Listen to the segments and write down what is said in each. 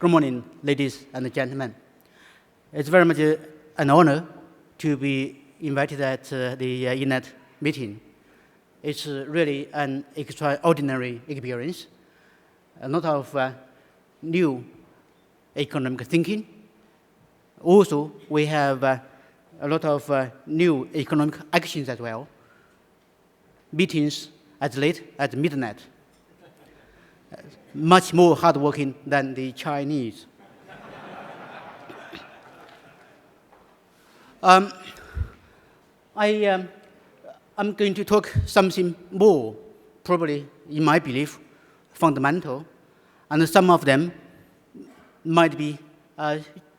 Good morning, ladies and gentlemen. It's very much an honor to be invited at the INET meeting. It's really an extraordinary experience. A lot of new economic thinking. Also, we have a lot of new economic actions as well. Meetings as late as midnight. Much more hardworking than the Chinese. I'm going to talk something more, probably in my belief, fundamental, and some of them might be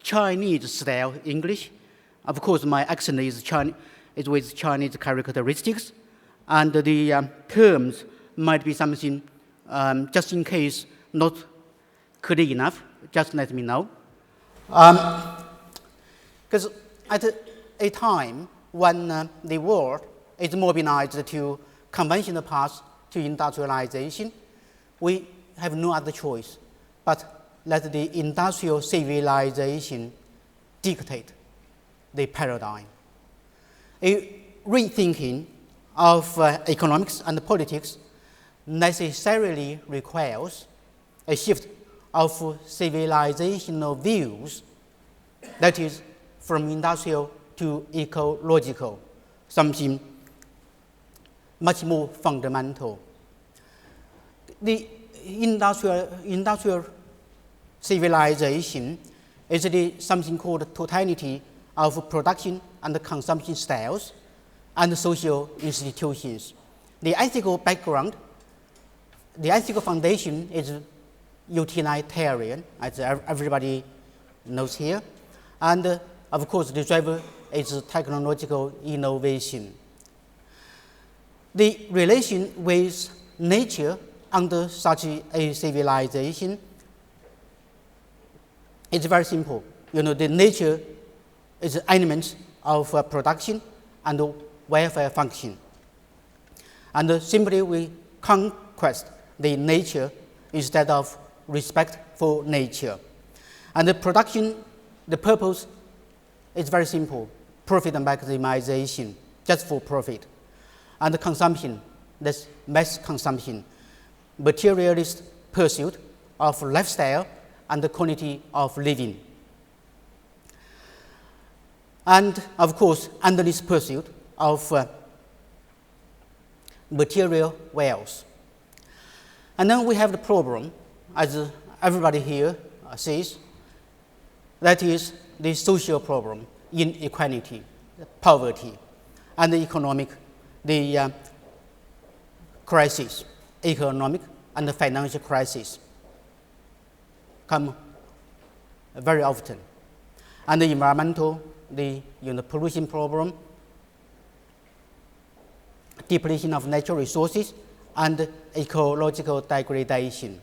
Chinese-style English. Of course, my accent is with Chinese characteristics, and the terms might be something just in case not clear enough. Just let me know. Because at a time when the world is mobilized to conventional paths to industrialization, we have no other choice but let the industrial civilization dictate the paradigm. A rethinking of economics and politics necessarily requires a shift of civilizational views, that is, from industrial to ecological, something much more fundamental. The industrial civilization is something called totality of production and consumption styles and social institutions. The ethical background, the ethical foundation is utilitarian, as everybody knows here, and of course the driver is technological innovation. The relation with nature under such a civilization is very simple. The nature is an element of production and welfare function. And simply we conquest the nature instead of respect for nature. And the production, the purpose is very simple: profit maximization, just for profit. And the consumption, that's mass consumption, materialist pursuit of lifestyle and the quality of living. And of course, endless pursuit of material wealth. And then we have the problem, as everybody here sees, that is the social problem: inequality, poverty, and the economic, crisis, economic and the financial crisis come very often. And the environmental, the pollution problem, depletion of natural resources, and ecological degradation.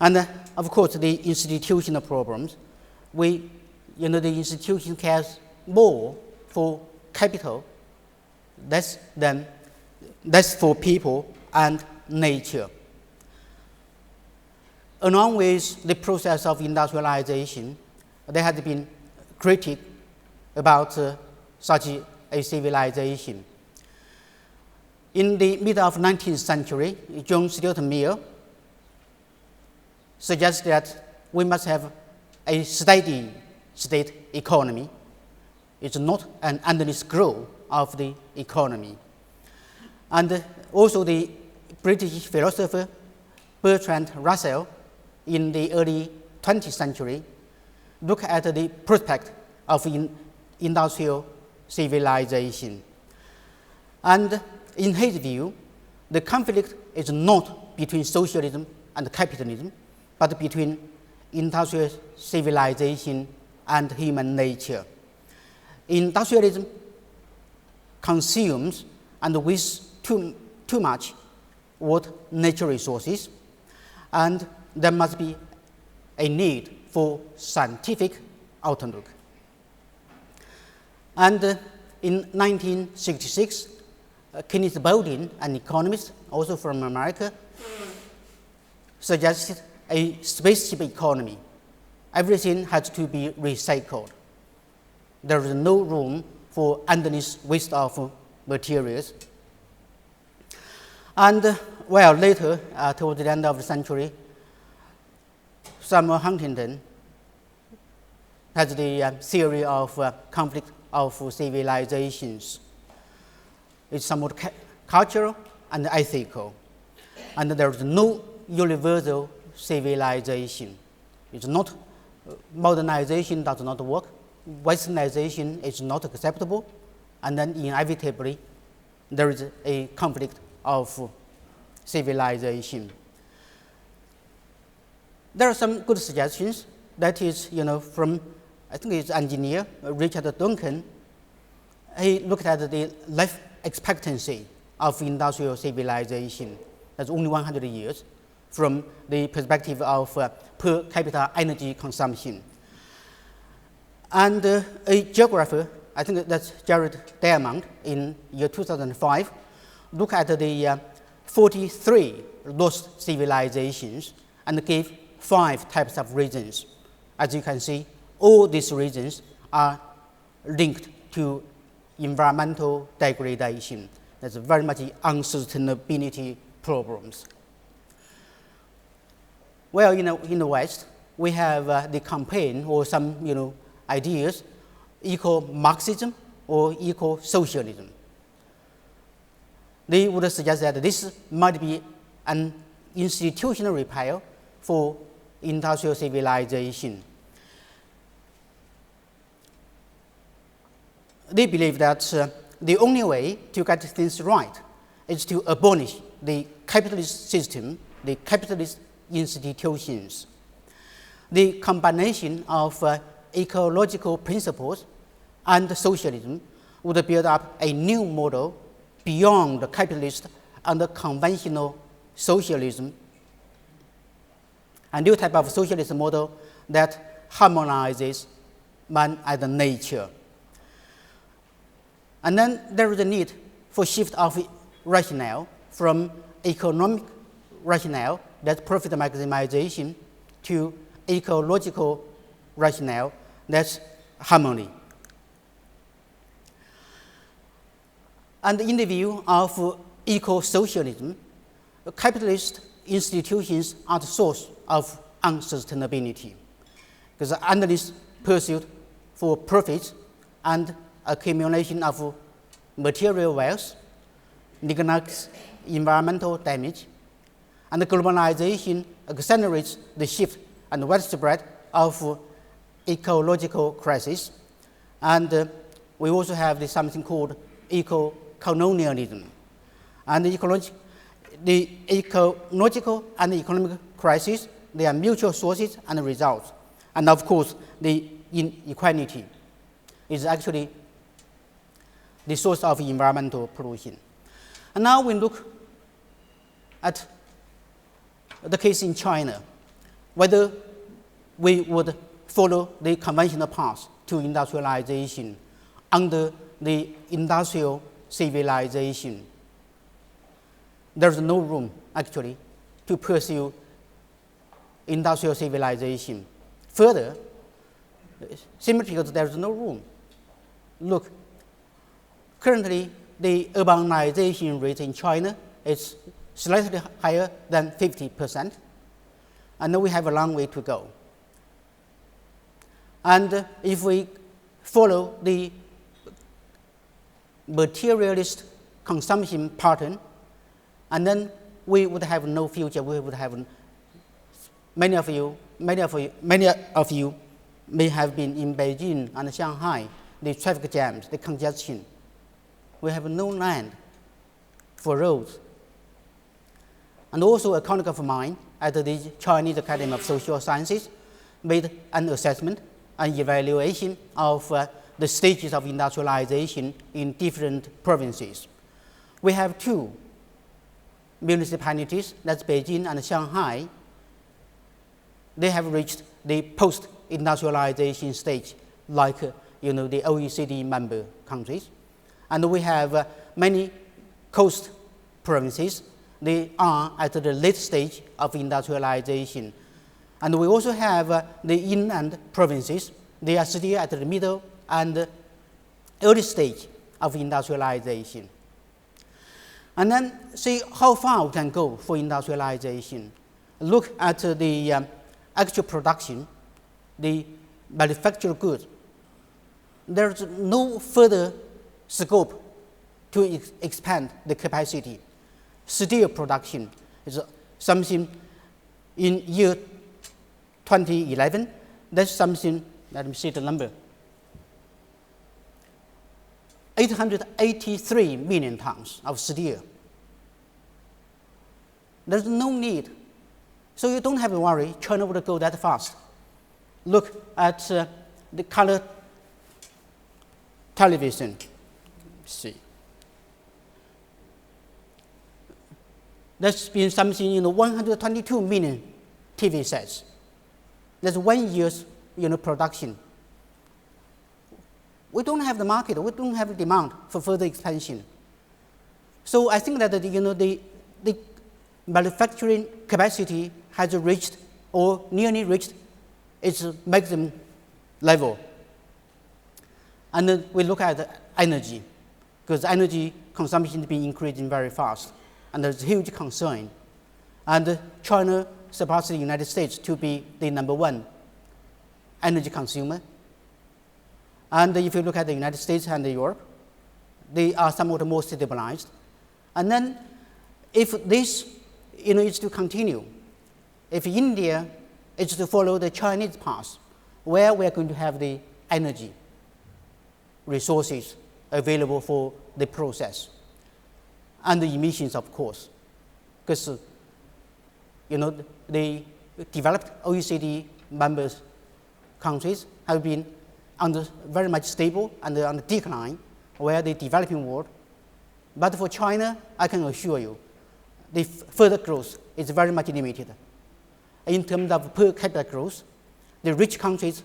And of course, the institutional problems. The institution cares more for capital, less for people and nature. Along with the process of industrialization, there has been critique about such a civilization. In the middle of 19th century, John Stuart Mill suggests that we must have a steady state economy. It's not an endless growth of the economy. And also the British philosopher Bertrand Russell in the early 20th century looked at the prospect of industrial civilization. And in his view, the conflict is not between socialism and capitalism, but between industrial civilization and human nature. Industrialism consumes and wastes too much natural resources, and there must be a need for scientific outlook. And in 1966, Kenneth Bouldin, an economist also from America, suggested a spaceship economy. Everything has to be recycled. There is no room for endless waste of materials. And later, towards the end of the century, Samuel Huntington has the theory of conflict of civilizations. It's somewhat cultural and ethical, and there is no universal civilization. It's not modernization does not work, westernization is not acceptable, and then inevitably there is a conflict of civilization. There are some good suggestions. That is, from I think it's engineer Richard Duncan. He looked at the life expectancy of industrial civilization. That's only 100 years from the perspective of per capita energy consumption. And a geographer, I think that's Jared Diamond, in year 2005, looked at the 43 lost civilizations and gave 5 types of reasons. As you can see, all these reasons are linked to environmental degradation. That's very much unsustainability problems. Well, in the West, we have the campaign or some, ideas, eco-Marxism or eco-socialism. They would suggest that this might be an institutional repair for industrial civilization. They believe that the only way to get things right is to abolish the capitalist system, the capitalist institutions. The combination of ecological principles and socialism would build up a new model beyond the capitalist and the conventional socialism, a new type of socialist model that harmonizes man and nature. And then there is a need for shift of rationale from economic rationale, that's profit maximization, to ecological rationale, that's harmony. And in the view of eco-socialism, capitalist institutions are the source of unsustainability, because the endless pursuit for profit and accumulation of material wealth neglects environmental damage, and globalization accelerates the shift and widespread of ecological crisis. And we also have something called eco-colonialism. And the ecological and economic crisis, they are mutual sources and results. And of course, the inequality is actually the source of environmental pollution. And now we look at the case in China, whether we would follow the conventional path to industrialization under the industrial civilization. There's no room, actually, to pursue industrial civilization. Further, simply because there's no room. Look, currently, the urbanization rate in China is slightly higher than 50%, and we have a long way to go. And if we follow the materialist consumption pattern, and then we would have no future. We would have many of you may have been in Beijing and Shanghai. The traffic jams, the congestion. We have no land for roads. And also, a colleague of mine at the Chinese Academy of Social Sciences made an assessment and evaluation of the stages of industrialization in different provinces. We have 2 municipalities, that's Beijing and Shanghai. They have reached the post-industrialization stage, like the OECD member countries. And we have many coast provinces. They are at the late stage of industrialization. And we also have the inland provinces. They are still at the middle and early stage of industrialization. And then see how far we can go for industrialization. Look at the actual production, the manufactured goods. There's no further scope to expand the capacity. Steel production is something in year 2011, that's something, let me see the number, 883 million tons of steel. There's no need. So you don't have to worry, China will go that fast. Look at the color television. Let's see. There's been something, 122 million TV sets. That's 1 year's, production. We don't have the market. We don't have the demand for further expansion. So I think that the manufacturing capacity has reached or nearly reached its maximum level. And then we look at energy, because energy consumption has been increasing very fast, and there's huge concern. And China surpassed the United States to be the #1 energy consumer. And if you look at the United States and Europe, they are somewhat more stabilized. And then if this is to continue, if India is to follow the Chinese path, where we are going to have the energy resources available for the process, and the emissions, of course, because the developed OECD members countries have been very much stable and on the decline, where the developing world. But for China, I can assure you, the further growth is very much limited. In terms of per capita growth, the rich countries,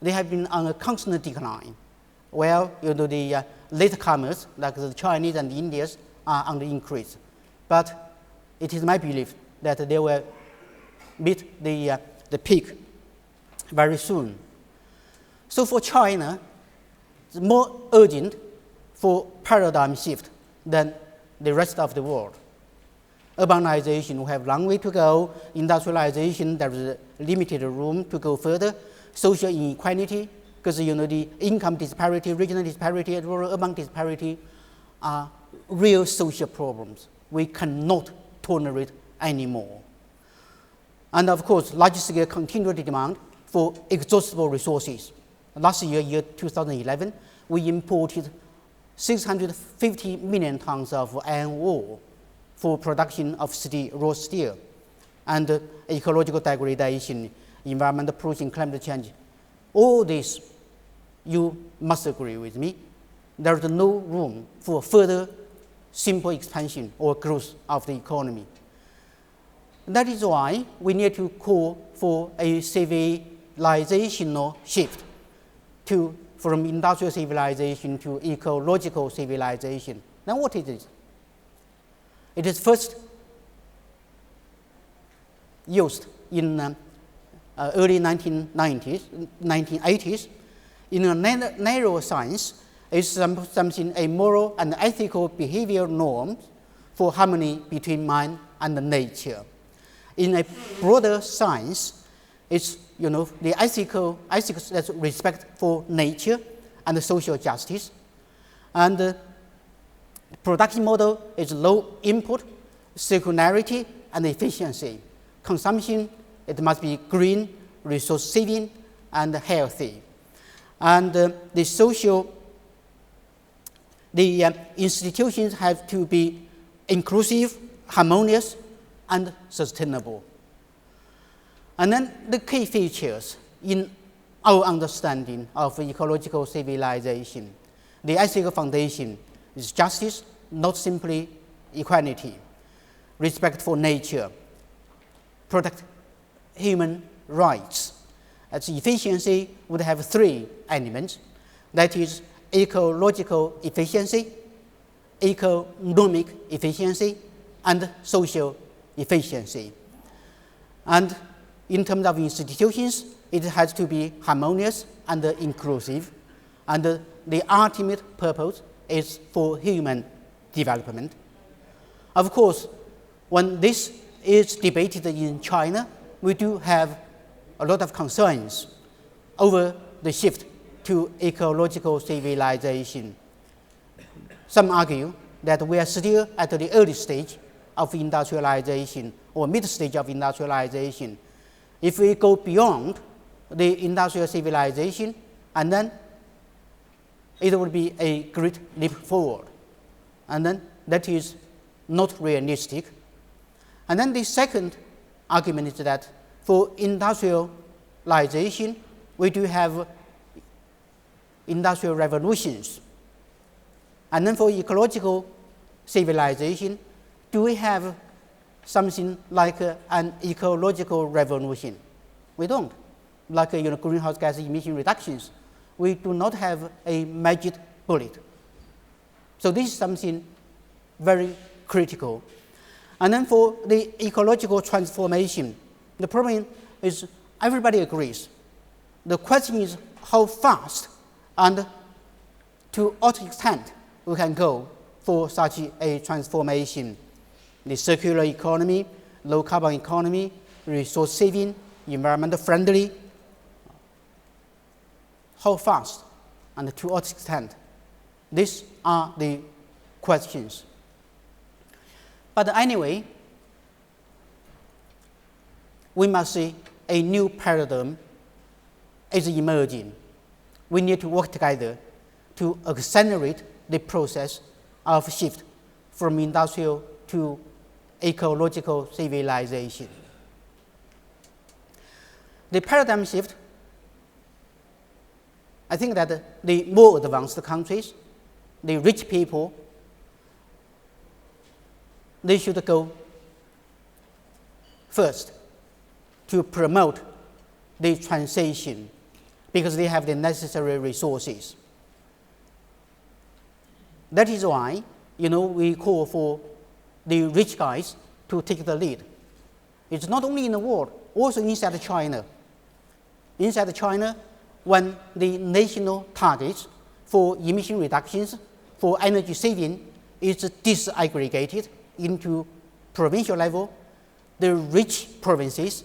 they have been on a constant decline, while the latecomers, like the Chinese and the Indians, are on the increase. But it is my belief that they will meet the peak very soon. So for China, it's more urgent for paradigm shift than the rest of the world. Urbanization, we have a long way to go. Industrialization, there is limited room to go further. Social inequality, because the income disparity, regional disparity, and rural-urban disparity are real social problems. We cannot tolerate anymore. And of course, large-scale continual demand for exhaustible resources. Last year, year 2011, we imported 650 million tons of iron ore for production of raw steel. And ecological degradation, environmental pollution, climate change. All this, you must agree with me, there is no room for further simple expansion or growth of the economy. That is why we need to call for a civilizational shift from industrial civilization to ecological civilization. Now what is it? It is first used in early 1980s. In a narrow science, it's something, a moral and ethical behavioral norm for harmony between man and nature. In a broader science, it's the ethical respect for nature and social justice. And the production model is low input, circularity, and efficiency. Consumption, it must be green, resource saving, and healthy. And the institutions have to be inclusive, harmonious, and sustainable. And then the key features in our understanding of ecological civilization. The ethical foundation is justice, not simply equality, respect for nature, protect human rights. As efficiency would have 3 elements, that is ecological efficiency, economic efficiency, and social efficiency. And in terms of institutions, it has to be harmonious and inclusive, and the ultimate purpose is for human development. Of course, when this is debated in China, we do have a lot of concerns over the shift to ecological civilization. Some argue that we are still at the early stage of industrialization or mid stage of industrialization. If we go beyond the industrial civilization, and then it would be a great leap forward. And then that is not realistic. And then the second argument is that for industrialization, we do have industrial revolutions. And then for ecological civilization, do we have something like an ecological revolution? We don't. Like greenhouse gas emission reductions, we do not have a magic bullet. So this is something very critical. And then for the ecological transformation, the problem is everybody agrees. The question is how fast and to what extent we can go for such a transformation. The circular economy, low carbon economy, resource saving, environmental friendly. How fast and to what extent? These are the questions. But anyway, we must see a new paradigm is emerging. We need to work together to accelerate the process of shift from industrial to ecological civilization. The paradigm shift, I think that the more advanced countries, the rich people, they should go first to promote the transition because they have the necessary resources. That is why, we call for the rich guys to take the lead. It's not only in the world, also inside China. Inside China, when the national targets for emission reductions, for energy saving is disaggregated into provincial level, the rich provinces,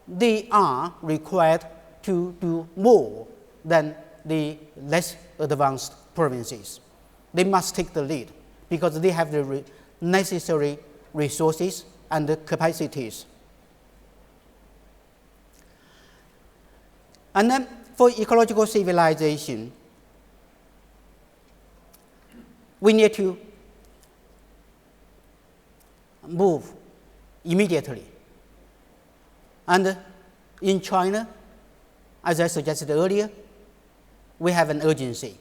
they are required to do more than the less advanced provinces. They must take the lead because they have the necessary resources and the capacities. And then for ecological civilization, we need to move immediately. And in China, as I suggested earlier, we have an urgency.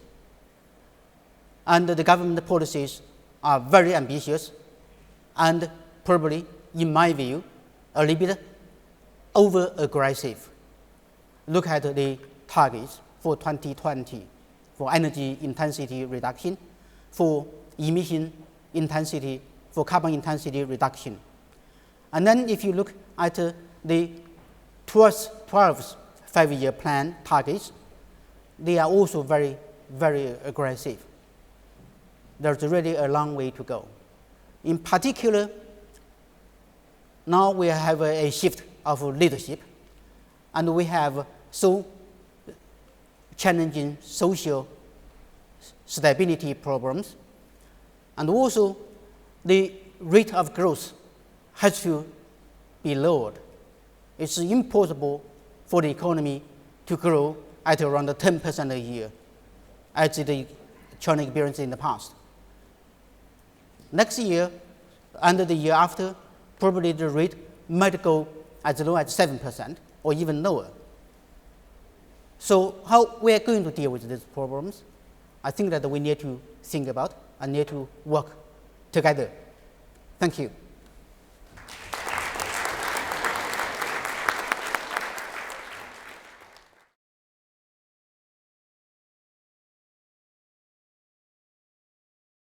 And the government policies are very ambitious and probably, in my view, a little bit over-aggressive. Look at the targets for 2020 for energy intensity reduction, for emission intensity, for carbon intensity reduction. And then if you look at the 12 five-year plan targets, they are also very, very aggressive. There's really a long way to go. In particular, now we have a shift of leadership, and we have so challenging social stability problems, and also the rate of growth has to be lowered. It's impossible for the economy to grow at around 10% a year, as the China experienced in the past. Next year and the year after, probably the rate might go as low as 7% or even lower. So how we are going to deal with these problems, I think that we need to think about and need to work together. Thank you.